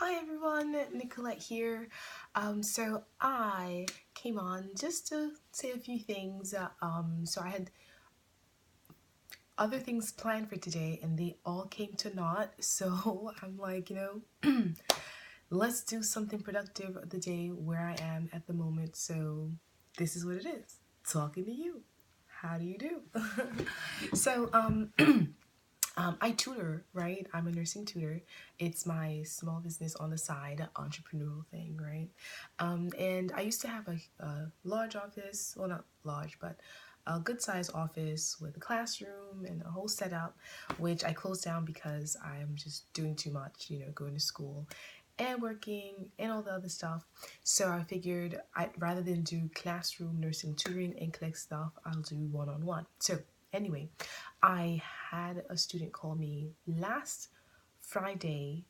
Hi everyone, Nicolette here. So I came on just to say a few things. So I had other things planned for today and they all came to naught. So I'm like, let's do something productive of the day where I am at the moment. So this is what it is. Talking to you. How do you do? so I tutor, right? I'm a nursing tutor. It's my small business on the side, entrepreneurial thing, right? And I used to have a large office, well, not large, but a good sized office with a classroom and a whole setup, which I closed down because I'm just doing too much, going to school and working and all the other stuff. So I figured rather than do classroom nursing tutoring and collect stuff, I'll do one-on-one. So anyway, I had a student call me last Friday,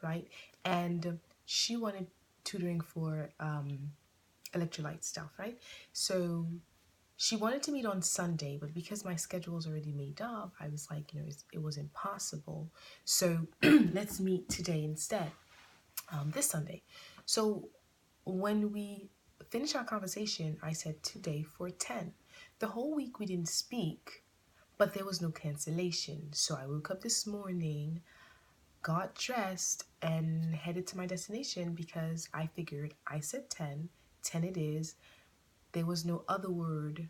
right? And she wanted tutoring for electrolyte stuff, right? So she wanted to meet on Sunday, but because my schedule was already made up, I was like, it was impossible. So let's meet today instead, this Sunday. So when we finished our conversation, I said today for 10. The whole week we didn't speak, but there was no cancellation. So I woke up this morning, got dressed, and headed to my destination because I figured I said 10. 10 it is. There was no other word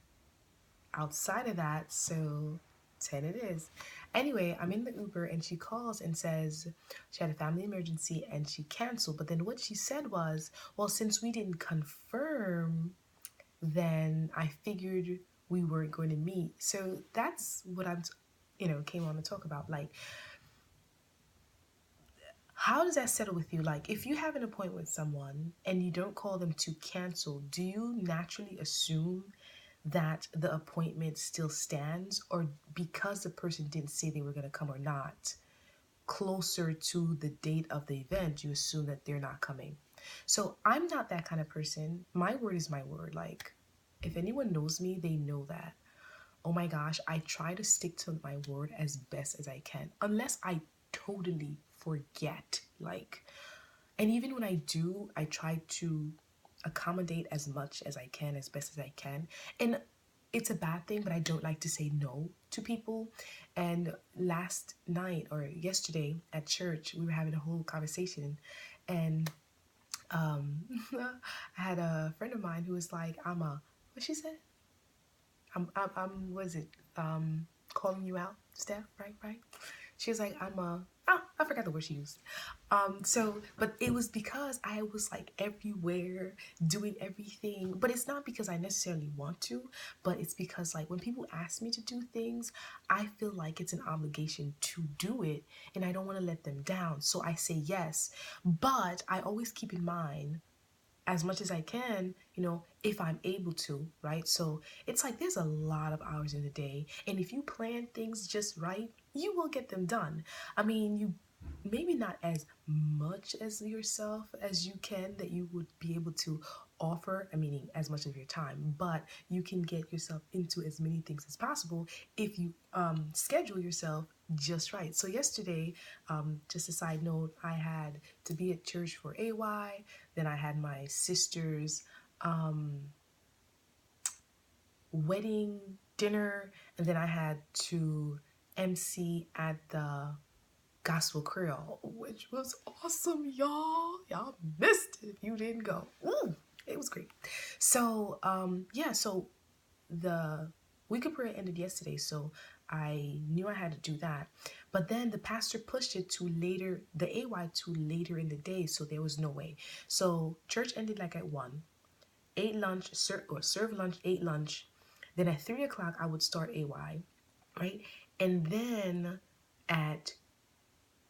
outside of that, so 10 it is. Anyway, I'm in the Uber and she calls and says she had a family emergency and she canceled. But then what she said was, well, since we didn't confirm, then I figured we weren't going to meet. So that's what came on to talk about. Like, how does that settle with you? Like, if you have an appointment with someone and you don't call them to cancel, do you naturally assume that the appointment still stands? Or because the person didn't say they were going to come or not, closer to the date of the event, you assume that they're not coming? So I'm not that kind of person. My word is my word. Like, if anyone knows me, they know that. Oh my gosh, I try to stick to my word as best as I can, unless I totally forget. Like, and even when I do, I try to accommodate as much as I can, as best as I can. And it's a bad thing, but I don't like to say no to people. And last night or yesterday at church, we were having a whole conversation, and um, I had a friend of mine who was like, what she said? Was it, calling you out, Steph, right? She was like, I forgot the word she used. But it was because I was like everywhere doing everything. But it's not because I necessarily want to, but it's because like when people ask me to do things, I feel like it's an obligation to do it and I don't want to let them down. So I say yes. But I always keep in mind, as much as I can, if I'm able to, right? So it's like there's a lot of hours in the day. And if you plan things just right, you will get them done. I mean, you maybe not as much as yourself as you can that you would be able to offer, meaning as much of your time, but you can get yourself into as many things as possible if you schedule yourself just right. So yesterday, just a side note, I had to be at church for AY. Then I had my sister's wedding dinner, and then I had to MC at the Gospel Creole, which was awesome, y'all. Y'all missed it if you didn't go. Ooh, it was great. So, yeah, so the week of prayer ended yesterday, so I knew I had to do that. But then the pastor pushed it to later, the AY to later in the day, so there was no way. So church ended like at 1, ate lunch, serve lunch, ate lunch. Then at 3 o'clock, I would start AY, right? And then at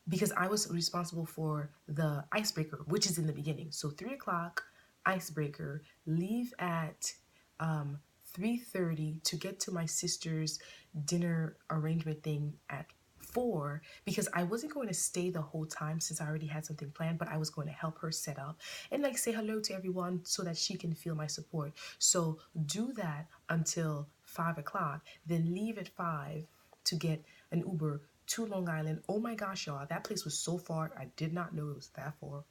because I was responsible for the icebreaker, which is in the beginning. So 3 o'clock, icebreaker, leave at 3:30 to get to my sister's dinner arrangement thing at 4, because I wasn't going to stay the whole time since I already had something planned, but I was going to help her set up and like say hello to everyone so that she can feel my support. So do that until 5 o'clock, then leave at 5 to get an Uber to Long Island. Oh my gosh, y'all, that place was so far. I did not know it was that far.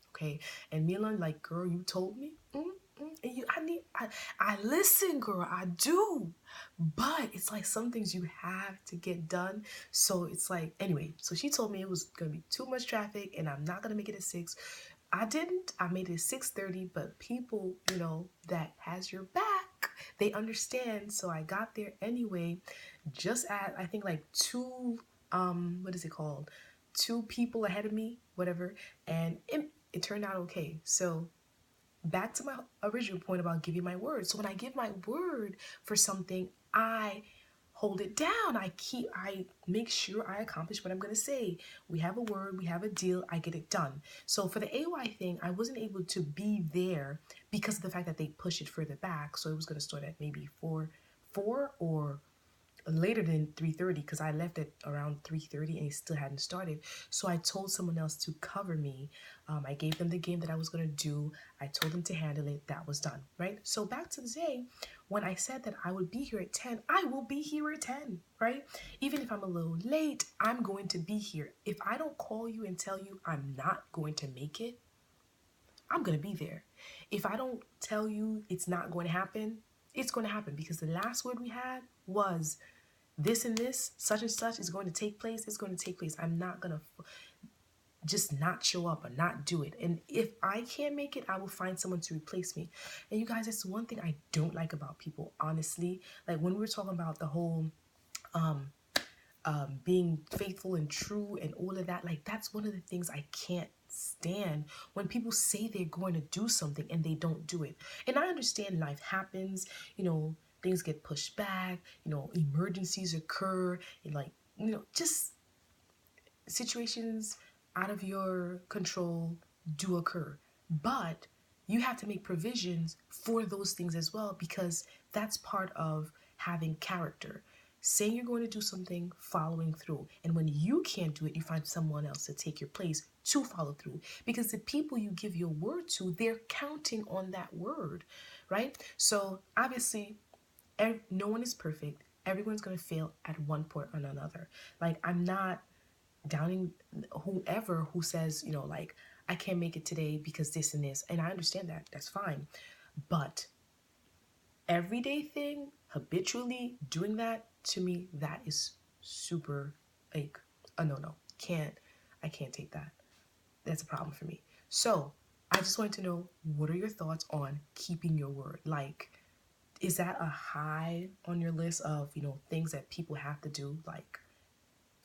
Okay, and Mila, like, girl, you told me. And I listen, girl, I do. But it's like some things you have to get done. So it's like, anyway, so she told me it was gonna be too much traffic and I'm not gonna make it at 6. I didn't. I made it 6:30, but people, that has your back, they understand. So I got there anyway, just at, I think, like two, what is it called? 2 people ahead of me, whatever. And it turned out okay. So back to my original point about giving my word. So when I give my word for something, I hold it down. I make sure I accomplish what I'm going to say. We have a word, we have a deal, I get it done. So for the AY thing, I wasn't able to be there because of the fact that they pushed it further back. So it was going to start at maybe 4 or later than 3:30, because I left at around 3:30 and it still hadn't started. So I told someone else to cover me. I gave them the game that I was going to do. I told them to handle it. That was done, right? So back to the day when I said that I would be here at 10, I will be here at 10, right? Even if I'm a little late, I'm going to be here. If I don't call you and tell you I'm not going to make it, I'm going to be there. If I don't tell you it's not going to happen, it's going to happen, because the last word we had was this and this, such and such is going to take place. It's going to take place. I'm not going to just not show up or not do it. And if I can't make it, I will find someone to replace me. And you guys, it's one thing I don't like about people, honestly. Like when we were talking about the whole being faithful and true and all of that, like that's one of the things I can't stand, when people say they're going to do something and they don't do it. And I understand life happens, things get pushed back, emergencies occur, and like, just situations out of your control do occur. But you have to make provisions for those things as well, because that's part of having character. Saying you're going to do something, following through. And when you can't do it, you find someone else to take your place to follow through. Because the people you give your word to, they're counting on that word, right? So obviously, no one is perfect. Everyone's going to fail at one point or another. Like, I'm not downing whoever who says, like, I can't make it today because this and this. And I understand that. That's fine. But everyday thing, habitually doing that, to me, that is super, like, a no. I can't take that. That's a problem for me. So I just wanted to know, what are your thoughts on keeping your word? Like, is that a high on your list of, things that people have to do? Like,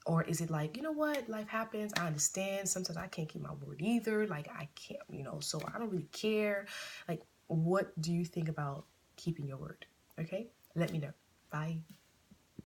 or is it like, what, life happens, I understand, sometimes I can't keep my word either, like I can't, so I don't really care. Like, what do you think about keeping your word? Okay, let me know. Bye.